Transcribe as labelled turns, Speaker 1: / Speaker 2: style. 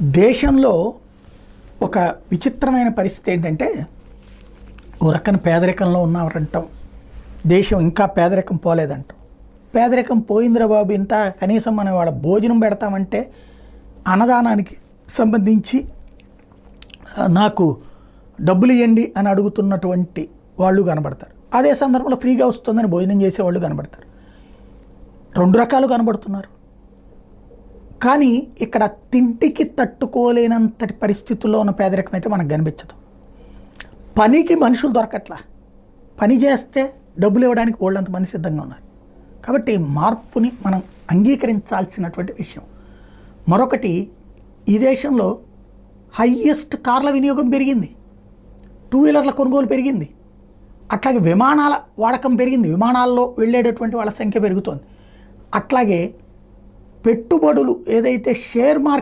Speaker 1: దేశంలో ఒక విచిత్రమైన పరిస్థితి ఏంటంటే, ఓ రకన పేదరికంలో ఉన్నారంటాం, దేశం ఇంకా పేదరికం పోలేదంటాం. పేదరికం పోయిందిరా బాబు, ఇంత కనీసం మనం వాళ్ళ భోజనం పెడతామంటే అన్నదానానికి సంబంధించి నాకు డబ్బులు ఇవ్వండి అని అడుగుతున్నటువంటి వాళ్ళు కనబడతారు. అదే సందర్భంలో ఫ్రీగా వస్తుందని భోజనం చేసేవాళ్ళు కనబడతారు. రెండు రకాలు కనబడుతున్నారు. కానీ ఇక్కడ తింటికి తట్టుకోలేనంతటి పరిస్థితుల్లో ఉన్న పేదరికం అయితే మనకు కనిపించదు. పనికి మనుషులు దొరకట్లా, పని చేస్తే డబ్బులు ఇవ్వడానికి వాళ్ళంత మంది సిద్ధంగా ఉన్నారు. కాబట్టి మార్పుని మనం అంగీకరించాల్సినటువంటి విషయం. మరొకటి, ఈ దేశంలో హయ్యెస్ట్ కార్ల వినియోగం పెరిగింది, టూ వీలర్ల కొనుగోలు పెరిగింది, అట్లాగే విమానాల వాడకం పెరిగింది, విమానాల్లో వెళ్ళేటటువంటి వాళ్ళ సంఖ్య పెరుగుతోంది. అట్లాగే పెట్టుబడులు ఏదైతే షేర్ మార్కెట్